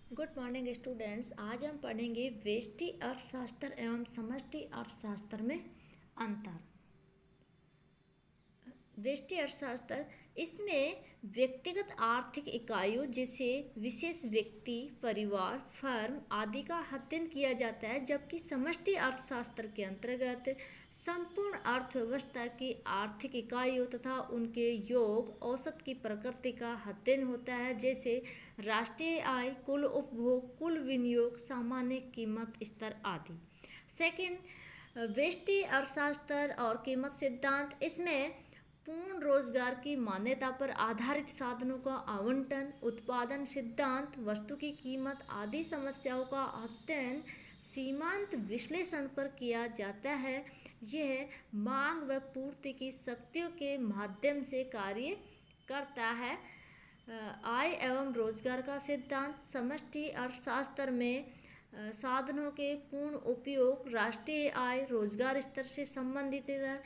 Good morning students. आज हम पढ़ेंगे व्यष्टि अर्थशास्त्र एवं समष्टि अर्थशास्त्र में अंतर। व्यष्टि अर्थशास्त्र इसमें व्यक्तिगत आर्थिक इकाइयों जैसे विशेष व्यक्ति, परिवार, फर्म आदि का अध्ययन किया जाता है, जबकि समष्टि अर्थशास्त्र के अंतर्गत संपूर्ण अर्थव्यवस्था की आर्थिक इकाइयों तथा उनके योग औसत की प्रकृति का अध्ययन होता है, जैसे राष्ट्रीय आय, कुल उपभोग, कुल विनियोग, सामान्य कीमत स्तर आदि। सेकंड, व्यष्टि अर्थशास्त्र और कीमत सिद्धांत इसमें पूर्ण रोजगार की मान्यता पर आधारित साधनों का आवंटन, उत्पादन सिद्धांत, वस्तु की कीमत आदि समस्याओं का अध्ययन सीमांत विश्लेषण पर किया जाता है। यह मांग व पूर्ति की शक्तियों के माध्यम से कार्य करता है। आय एवं रोजगार का सिद्धांत समष्टि अर्थशास्त्र में साधनों के पूर्ण उपयोग, राष्ट्रीय आय, रोजगार स्तर से संबंधित है।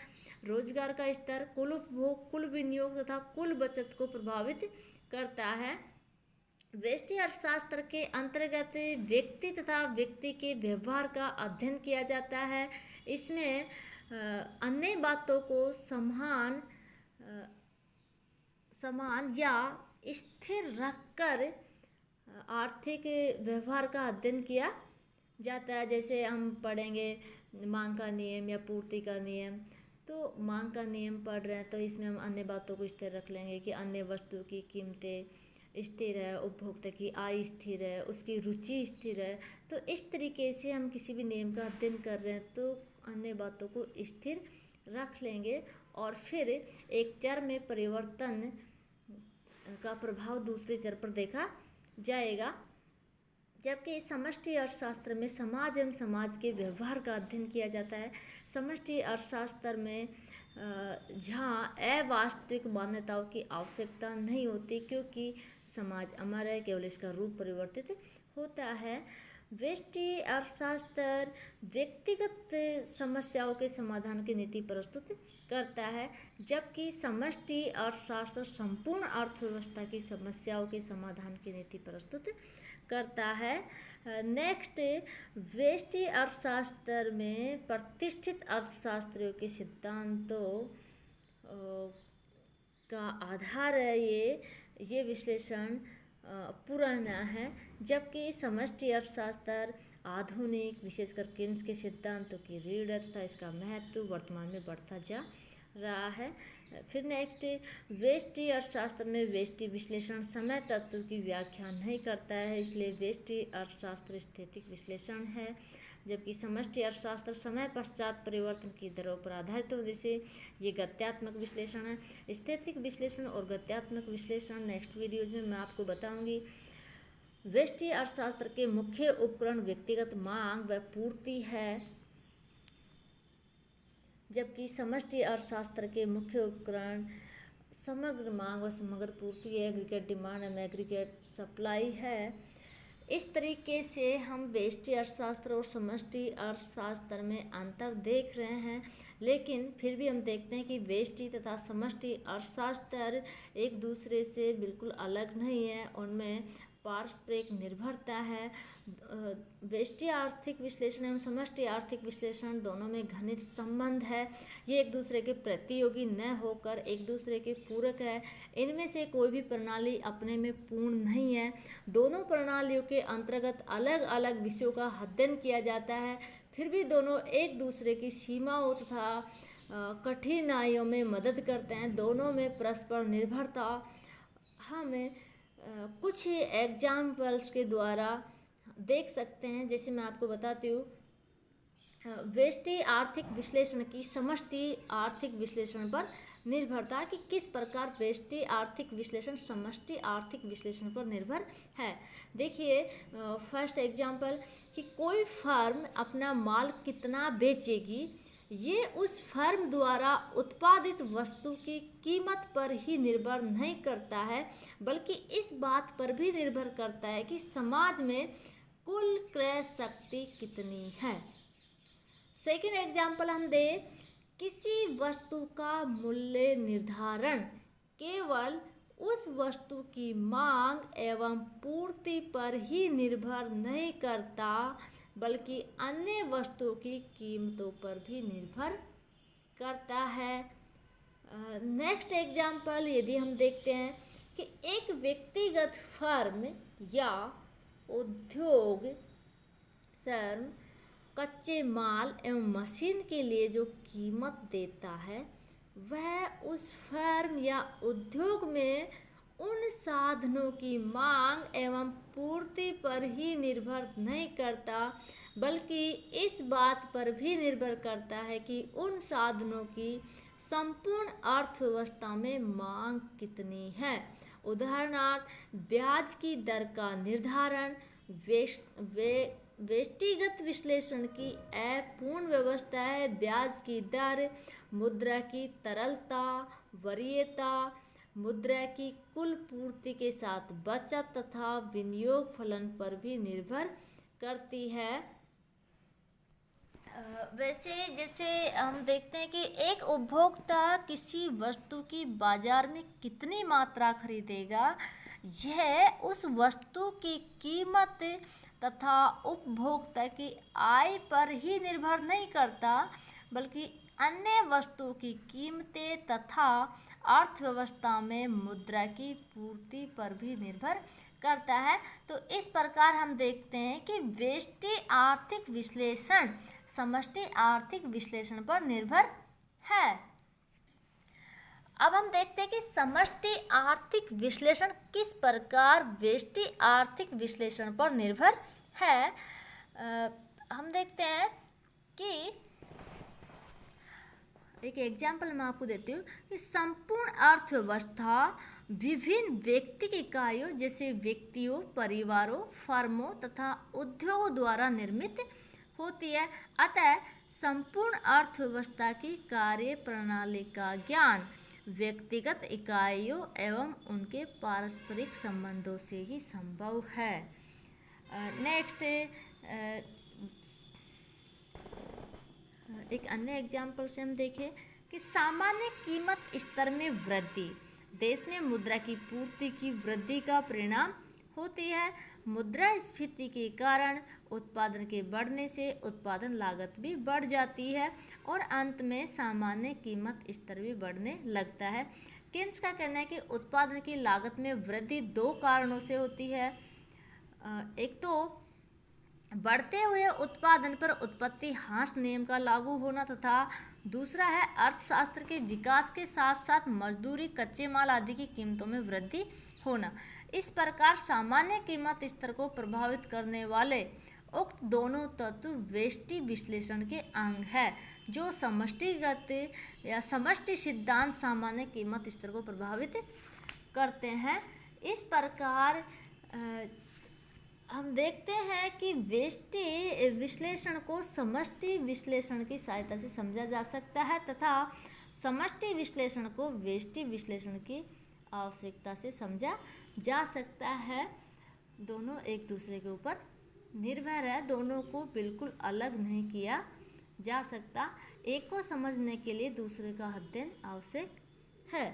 रोजगार का स्तर कुल उपभोग, कुल विनियोग तथा कुल बचत को प्रभावित करता है। व्यष्टि अर्थशास्त्र के अंतर्गत व्यक्ति तथा व्यक्ति के व्यवहार का अध्ययन किया जाता है। इसमें अन्य बातों को समान या स्थिर रखकर आर्थिक व्यवहार का अध्ययन किया जाता है। जैसे हम पढ़ेंगे मांग का नियम या पूर्ति का नियम। तो मांग का नियम पढ़ रहे हैं तो इसमें हम अन्य बातों को स्थिर रख लेंगे कि अन्य वस्तु की कीमतें स्थिर है, उपभोक्ता की आय स्थिर है, उसकी रुचि स्थिर है। तो इस तरीके से हम किसी भी नियम का अध्ययन कर रहे हैं तो अन्य बातों को स्थिर रख लेंगे और फिर एक चर में परिवर्तन का प्रभाव दूसरे चर पर देखा जाएगा। जबकि समष्टि अर्थशास्त्र में समाज एवं समाज के व्यवहार का अध्ययन किया जाता है। समष्टि अर्थशास्त्र में जहाँ अवास्तविक मान्यताओं की आवश्यकता नहीं होती, क्योंकि समाज अमर है, केवल इसका रूप परिवर्तित होता है। व्यष्टि अर्थशास्त्र व्यक्तिगत समस्याओं के समाधान की नीति प्रस्तुत करता है, जबकि समष्टि अर्थशास्त्र संपूर्ण अर्थव्यवस्था की समस्याओं के समाधान की नीति प्रस्तुत करता है। नेक्स्ट, व्यष्टि अर्थशास्त्र में प्रतिष्ठित अर्थशास्त्रियों के सिद्धांतों का आधार है ये विश्लेषण पुराना है, जबकि समष्टि अर्थशास्त्र आधुनिक विशेषकर कीन्स के सिद्धांतों की रीढ़ तथा इसका महत्व वर्तमान में बढ़ता जा रहा है। फिर नेक्स्ट, व्यष्टि अर्थशास्त्र में व्यष्टि विश्लेषण समय तत्व की व्याख्या नहीं करता है, इसलिए व्यष्टि अर्थशास्त्र स्थैतिक विश्लेषण है, जबकि समष्टि अर्थशास्त्र समय पश्चात परिवर्तन की दरों पर आधारित होने से ये गत्यात्मक विश्लेषण है। स्थैतिक विश्लेषण और गत्यात्मक विश्लेषण नेक्स्ट वीडियोज में मैं आपको बताऊंगी। व्यष्टि अर्थशास्त्र के मुख्य उपकरण व्यक्तिगत मांग व पूर्ति है, जबकि समष्टि अर्थशास्त्र के मुख्य उपकरण समग्र मांग व समग्र पूर्ति है, aggregate demand and aggregate supply है। इस तरीके से हम व्यष्टि अर्थशास्त्र और समष्टि अर्थशास्त्र में अंतर देख रहे हैं, लेकिन फिर भी हम देखते हैं कि व्यष्टि तथा समष्टि अर्थशास्त्र एक दूसरे से बिल्कुल अलग नहीं है, उनमें पारस्परिक निर्भरता है। व्यष्टि आर्थिक विश्लेषण एवं समष्टि आर्थिक विश्लेषण दोनों में घनिष्ठ संबंध है। ये एक दूसरे के प्रतियोगी न होकर एक दूसरे के पूरक है। इनमें से कोई भी प्रणाली अपने में पूर्ण नहीं है। दोनों प्रणालियों के अंतर्गत अलग अलग विषयों का अध्ययन किया जाता है, फिर भी दोनों एक दूसरे की सीमाओं तथा कठिनाइयों में मदद करते हैं। दोनों में परस्पर निर्भरता हमें कुछ एग्जाम्पल्स के द्वारा देख सकते हैं। जैसे मैं आपको बताती हूँ, व्यष्टि आर्थिक विश्लेषण की समष्टि आर्थिक विश्लेषण पर निर्भरता कि किस प्रकार व्यष्टि आर्थिक विश्लेषण समष्टि आर्थिक विश्लेषण पर निर्भर है। देखिए, फर्स्ट एग्जाम्पल कि कोई फर्म अपना माल कितना बेचेगी, ये उस फर्म द्वारा उत्पादित वस्तु की कीमत पर ही निर्भर नहीं करता है, बल्कि इस बात पर भी निर्भर करता है कि समाज में कुल क्रय शक्ति कितनी है। सेकेंड एग्जाम्पल हम दें, किसी वस्तु का मूल्य निर्धारण केवल उस वस्तु की मांग एवं पूर्ति पर ही निर्भर नहीं करता, बल्कि अन्य वस्तुओं की कीमतों पर भी निर्भर करता है। नेक्स्ट एग्जाम्पल यदि हम देखते हैं कि एक व्यक्तिगत फर्म या उद्योग फर्म कच्चे माल एवं मशीन के लिए जो कीमत देता है, वह उस फर्म या उद्योग में उन साधनों की मांग एवं पूर्ति पर ही निर्भर नहीं करता, बल्कि इस बात पर भी निर्भर करता है कि उन साधनों की संपूर्ण अर्थव्यवस्था में मांग कितनी है। उदाहरणार्थ, ब्याज की दर का निर्धारण व्यष्टिगत विश्लेषण की अपूर्ण व्यवस्था है। ब्याज की दर मुद्रा की तरलता, वरीयता, मुद्रा की कुल पूर्ति के साथ बचत तथा विनियोग फलन पर भी निर्भर करती है। वैसे जैसे हम देखते हैं कि एक उपभोक्ता किसी वस्तु की बाजार में कितनी मात्रा खरीदेगा, यह उस वस्तु की कीमत तथा उपभोक्ता की आय पर ही निर्भर नहीं करता, बल्कि अन्य वस्तुओं की कीमतें तथा अर्थव्यवस्था में मुद्रा की पूर्ति पर भी निर्भर करता है। तो इस प्रकार हम देखते हैं कि व्यष्टि आर्थिक विश्लेषण समष्टि आर्थिक विश्लेषण पर निर्भर है। अब हम देखते हैं कि समष्टि आर्थिक विश्लेषण किस प्रकार व्यष्टि आर्थिक विश्लेषण पर निर्भर है। हम देखते हैं कि एक एग्जाम्पल मैं आपको देती हूँ कि संपूर्ण अर्थव्यवस्था विभिन्न व्यक्तिगत इकाइयों जैसे व्यक्तियों, परिवारों, फर्मों तथा उद्योगों द्वारा निर्मित होती है। अतः संपूर्ण अर्थव्यवस्था की कार्य प्रणाली का ज्ञान व्यक्तिगत इकाइयों एवं उनके पारस्परिक संबंधों से ही संभव है। नेक्स्ट एक अन्य एग्जाम्पल से हम देखें कि सामान्य कीमत स्तर में वृद्धि देश में मुद्रा की पूर्ति की वृद्धि का परिणाम होती है। मुद्रास्फीति के कारण उत्पादन के बढ़ने से उत्पादन लागत भी बढ़ जाती है और अंत में सामान्य कीमत स्तर भी बढ़ने लगता है। केन्स का कहना है कि उत्पादन की लागत में वृद्धि दो कारणों से होती है। एक तो बढ़ते हुए उत्पादन पर उत्पत्ति ह्रास नियम का लागू होना तथा दूसरा है अर्थशास्त्र के विकास के साथ साथ मजदूरी, कच्चे माल आदि की कीमतों में वृद्धि होना। इस प्रकार सामान्य कीमत स्तर को प्रभावित करने वाले उक्त दोनों तत्व व्यष्टि विश्लेषण के अंग है, जो समष्टिगत या समष्टि सिद्धांत सामान्य कीमत स्तर को प्रभावित करते हैं। इस प्रकार हम देखते हैं कि व्यष्टि विश्लेषण को समष्टि विश्लेषण की सहायता से समझा जा सकता है तथा समष्टि विश्लेषण को व्यष्टि विश्लेषण की आवश्यकता से समझा जा सकता है। दोनों एक दूसरे के ऊपर निर्भर है, दोनों को बिल्कुल अलग नहीं किया जा सकता। एक को समझने के लिए दूसरे का अध्ययन आवश्यक है।